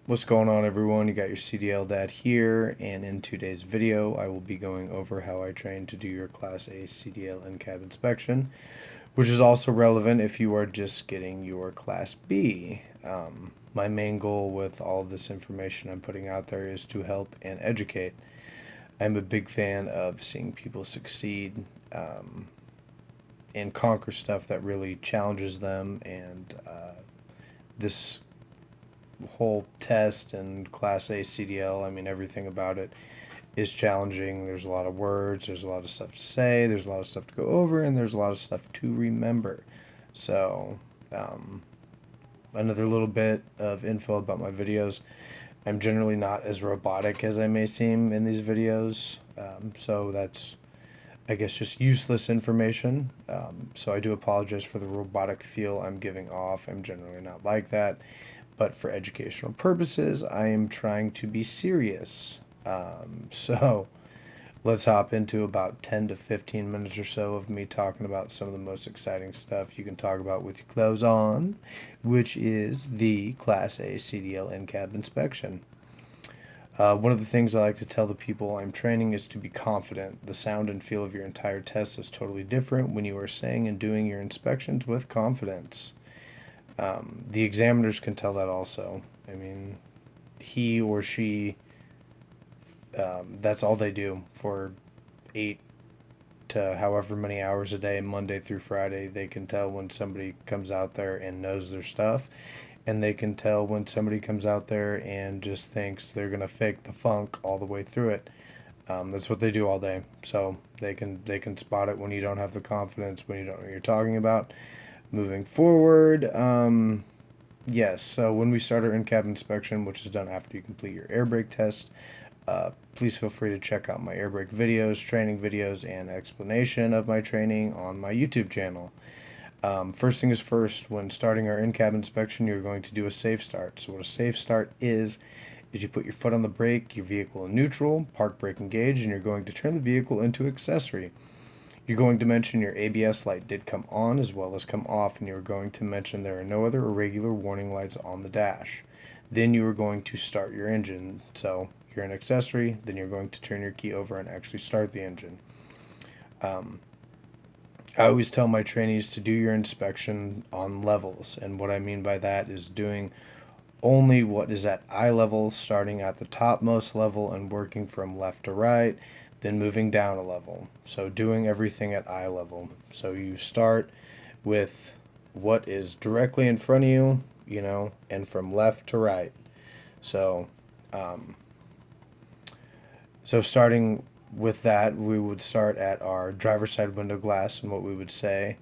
What's going on, everyone? You got your CDL dad here, and in today's video I will be going over how I train to do your Class A CDL in-cab inspection, which is also relevant if you are just getting your Class B. My main goal with all of this information I'm putting out there is to help and educate. I'm a big fan of seeing people succeed and conquer stuff that really challenges them, and this whole test and Class A CDL, I mean, everything about it is challenging. There's a lot of words, there's a lot of stuff to say, there's a lot of stuff to go over, and there's a lot of stuff to remember. So, another little bit of info about my videos. I'm generally not as robotic as I may seem in these videos, so that's, I guess, just useless information. So I do apologize for the robotic feel I'm giving off. I'm generally not like that. But for educational purposes, I am trying to be serious. So let's hop into about 10 to 15 minutes or so of me talking about some of the most exciting stuff you can talk about with your clothes on, which is the Class A CDL in-cab inspection. One of the things I like to tell the people I'm training is to be confident. The sound and feel of your entire test is totally different when you are saying and doing your inspections with confidence. The examiners can tell that also. I mean, he or she, that's all they do for 8 to however many hours a day, Monday through Friday. They can tell when somebody comes out there and knows their stuff, and they can tell when somebody comes out there and just thinks they're gonna fake the funk all the way through it. That's what they do all day. So they can spot it when you don't have the confidence, when you don't know what you're talking about. Moving forward, yes, so when we start our in-cab inspection, which is done after you complete your air brake test, please feel free to check out my air brake videos, training videos, and explanation of my training on my YouTube channel. First thing is first, when starting our in-cab inspection, you're going to do a safe start. So what a safe start is you put your foot on the brake, your vehicle in neutral, park brake engaged, and you're going to turn the vehicle into accessory. You're going to mention your ABS light did come on as well as come off, and you're going to mention there are no other irregular warning lights on the dash. Then you are going to start your engine. So you're an accessory, then you're going to turn your key over and actually start the engine. I always tell my trainees to do your inspection on levels, and what I mean by that is doing only what is at eye level, starting at the topmost level and working from left to right, then moving down a level. So doing everything at eye level. So you start with what is directly in front of you, and from left to right. So, starting with that, we would start at our driver's side window glass, and what we would say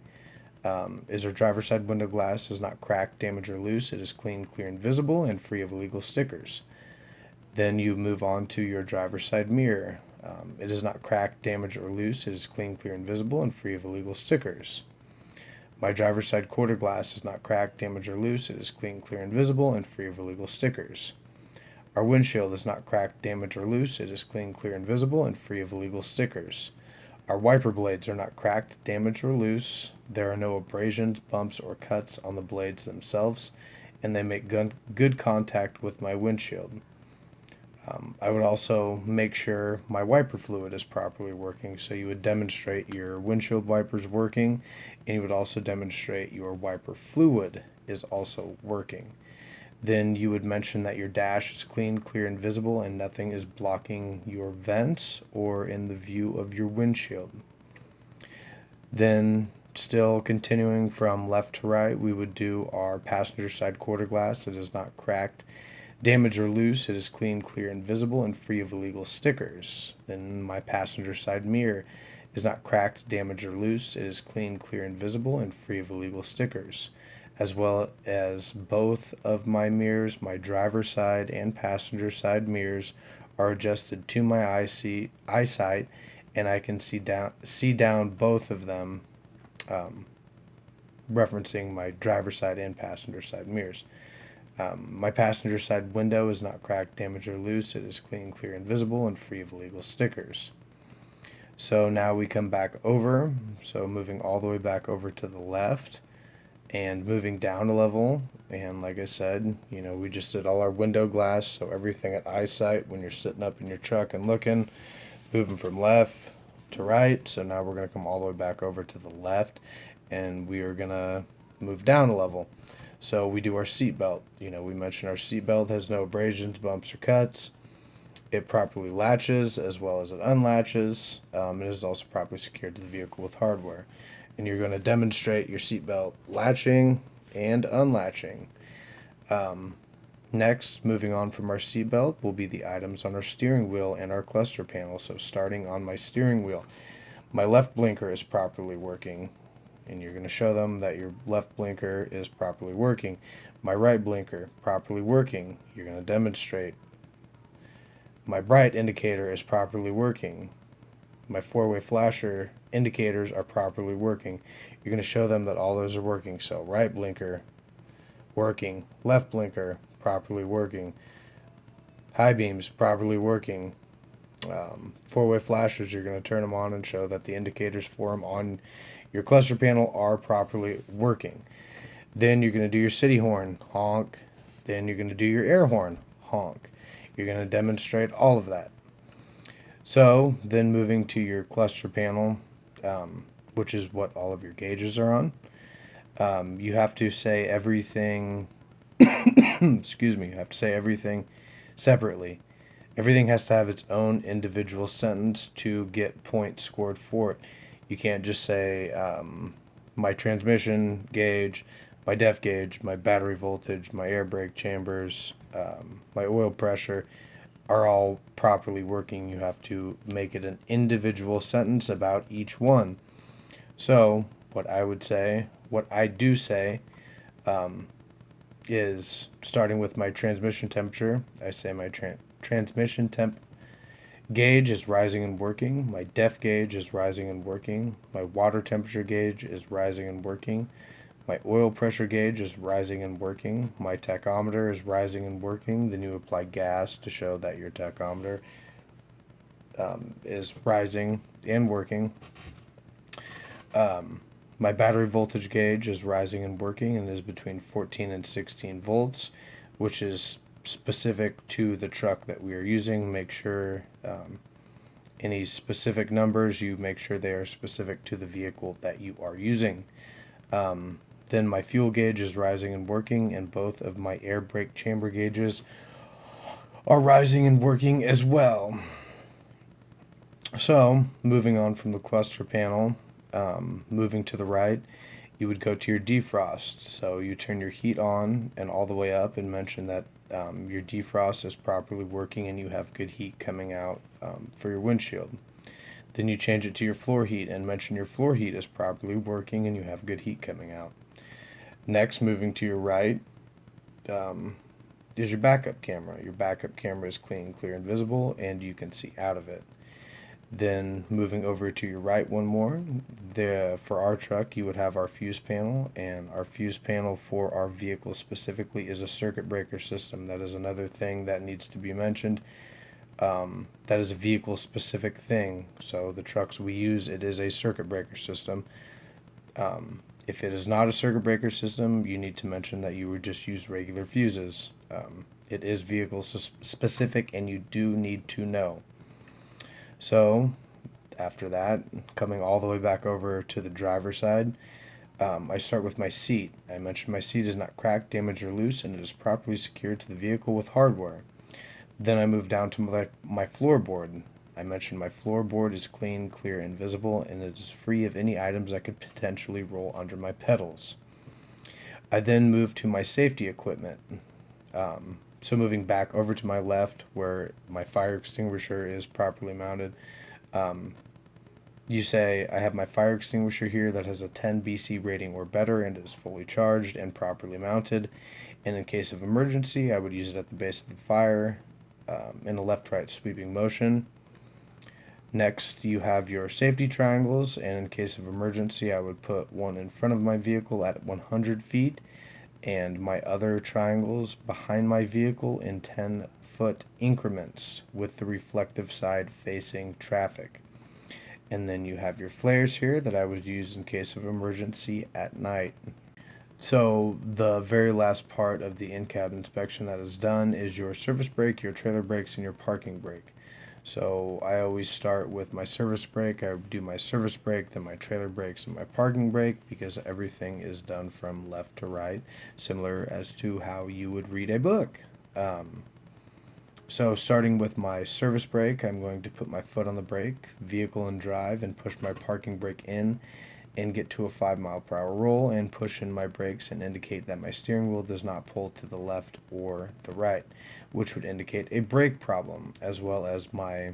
is our driver's side window glass is not cracked, damaged, or loose. It is clean, clear, and visible, and free of illegal stickers. Then you move on to your driver's side mirror. It is not cracked, damaged, or loose. It is clean, clear, and visible, and free of illegal stickers. My driver's side quarter glass is not cracked, damaged, or loose. It is clean, clear, and visible, and free of illegal stickers. Our windshield is not cracked, damaged, or loose. It is clean, clear, and visible, and free of illegal stickers. Our wiper blades are not cracked, damaged, or loose. There are no abrasions, bumps, or cuts on the blades themselves, and they make good contact with my windshield. I would also make sure my wiper fluid is properly working. So you would demonstrate your windshield wipers working, and you would also demonstrate your wiper fluid is also working. Then you would mention that your dash is clean, clear, and visible, and nothing is blocking your vents or in the view of your windshield. Then, still continuing from left to right, we would do our passenger side quarter glass. It is not cracked, damaged, or loose. It is clean, clear, and visible, and free of illegal stickers. Then my passenger side mirror is not cracked, damaged, or loose. It is clean, clear, and visible, and free of illegal stickers. As well as both of my mirrors, my driver's side and passenger side mirrors, are adjusted to my eyesight, and I can see down both of them, referencing my driver's side and passenger side mirrors. My passenger side window is not cracked, damaged, or loose. It is clean, clear, and visible, and free of illegal stickers. So now we come back over. So moving all the way back over to the left. And moving down a level, and like I said, we just did all our window glass, so everything at eyesight when you're sitting up in your truck and looking, moving from left to right. So now we're going to come all the way back over to the left, and we are going to move down a level. So we do our seatbelt. We mentioned our seatbelt has no abrasions, bumps, or cuts. It properly latches as well as it unlatches. It is also properly secured to the vehicle with hardware. And you're going to demonstrate your seatbelt latching and unlatching. Next, moving on from our seatbelt, will be the items on our steering wheel and our cluster panel. So starting on my steering wheel, my left blinker is properly working, and you're going to show them that your left blinker is properly working. My right blinker, properly working. You're going to demonstrate. My bright indicator is properly working. My four-way flasher indicators are properly working. You're going to show them that all those are working. So right blinker, working. Left blinker, properly working. High beams, properly working. Four-way flashers, you're going to turn them on and show that the indicators for them on your cluster panel are properly working. Then you're going to do your city horn, honk. Then you're going to do your air horn, honk. You're going to demonstrate all of that. So then moving to your cluster panel, which is what all of your gauges are on, you have to say everything, excuse me, you have to say everything separately. Everything has to have its own individual sentence to get points scored for it. You can't just say my transmission gauge, my def gauge, my battery voltage, my air brake chambers, my oil pressure are all properly working. You have to make it an individual sentence about each one. So what I do say, is starting with my transmission temperature. I say my transmission temp gauge is rising and working. My def gauge is rising and working. My water temperature gauge is rising and working. My oil pressure gauge is rising and working. My tachometer is rising and working. Then you apply gas to show that your tachometer is rising and working. My battery voltage gauge is rising and working and is between 14 and 16 volts, which is specific to the truck that we are using. Make sure any specific numbers, you make sure they are specific to the vehicle that you are using. Then my fuel gauge is rising and working, and both of my air brake chamber gauges are rising and working as well. So, moving on from the cluster panel, moving to the right, you would go to your defrost. So you turn your heat on and all the way up and mention that your defrost is properly working and you have good heat coming out for your windshield. Then you change it to your floor heat and mention your floor heat is properly working and you have good heat coming out. Next, moving to your right, is your backup camera. Your backup camera is clean, clear, and visible, and you can see out of it. Then moving over to your right one more, for our truck you would have our fuse panel, and our fuse panel for our vehicle specifically is a circuit breaker system. That is another thing that needs to be mentioned. That is a vehicle specific thing. So the trucks we use, it is a circuit breaker system. If it is not a circuit breaker system, you need to mention that you would just use regular fuses. It is vehicle specific and you do need to know. So after that, coming all the way back over to the driver's side, I start with my seat. I mentioned my seat is not cracked, damaged, or loose, and it is properly secured to the vehicle with hardware. Then I move down to my floorboard. I mentioned my floorboard is clean, clear, and visible, and it is free of any items that could potentially roll under my pedals. I then move to my safety equipment. So moving back over to my left where my fire extinguisher is properly mounted, you say, I have my fire extinguisher here that has a 10 BC rating or better and is fully charged and properly mounted. And in case of emergency, I would use it at the base of the fire in a left-right sweeping motion. Next, you have your safety triangles, and in case of emergency, I would put one in front of my vehicle at 100 feet, and my other triangles behind my vehicle in 10-foot increments with the reflective side facing traffic. And then you have your flares here that I would use in case of emergency at night. So the very last part of the in-cab inspection that is done is your service brake, your trailer brakes, and your parking brake. So I always start with my service brake. I do my service brake, then my trailer brakes, and my parking brake, because everything is done from left to right, similar as to how you would read a book. So starting with my service brake, I'm going to put my foot on the brake, vehicle and drive, and push my parking brake in and get to a 5 mile per hour roll and push in my brakes and indicate that my steering wheel does not pull to the left or the right, which would indicate a brake problem, as well as my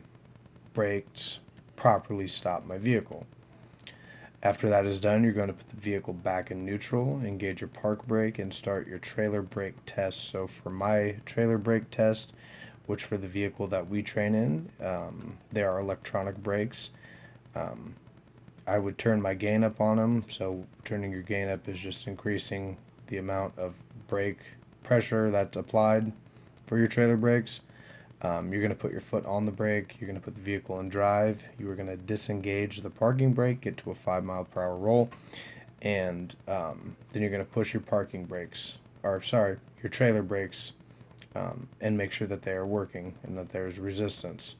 brakes properly stop my vehicle. After that is done, you're going to put the vehicle back in neutral, engage your park brake, and start your trailer brake test. So for my trailer brake test, which for the vehicle that we train in, they are electronic brakes. I would turn my gain up on them. So turning your gain up is just increasing the amount of brake pressure that's applied for your trailer brakes. You're going to put your foot on the brake. You're going to put the vehicle in drive. You are going to disengage the parking brake, get to a 5 mile per hour roll, and then you're going to push your parking brakes, or sorry, your trailer brakes, and make sure that they are working and that there's resistance.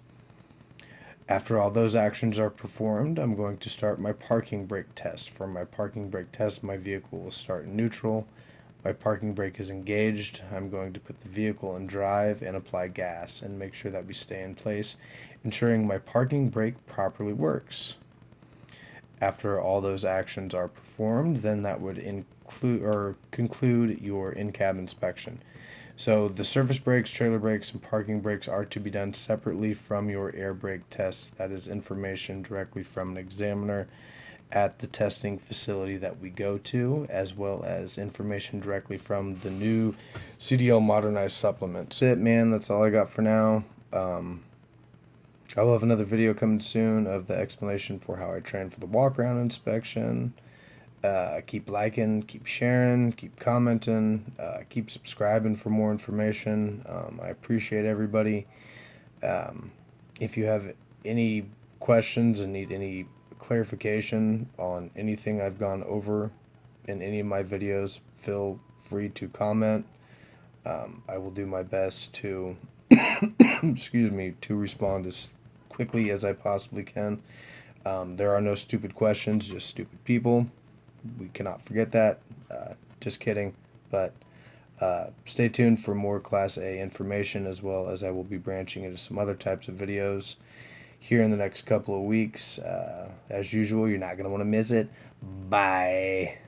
After all those actions are performed, I'm going to start my parking brake test. For my parking brake test, my vehicle will start in neutral. My parking brake is engaged. I'm going to put the vehicle in drive and apply gas and make sure that we stay in place, ensuring my parking brake properly works. After all those actions are performed, then that would include or conclude your in-cab inspection. So the surface brakes, trailer brakes, and parking brakes are to be done separately from your air brake tests. That is information directly from an examiner at the testing facility that we go to, as well as information directly from the new CDL modernized supplement. That's it, man. That's all I got for now. I will have another video coming soon of the explanation for how I train for the walk-around inspection. Keep liking, keep sharing, keep commenting, keep subscribing for more information. I appreciate everybody. If you have any questions and need any clarification on anything I've gone over in any of my videos, feel free to comment. I will do my best to excuse me, to respond as quickly as I possibly can. There are no stupid questions, just stupid people. We cannot forget that. Just kidding. But stay tuned for more Class A information, as well as I will be branching into some other types of videos here in the next couple of weeks. As usual, you're not going to want to miss it. Bye.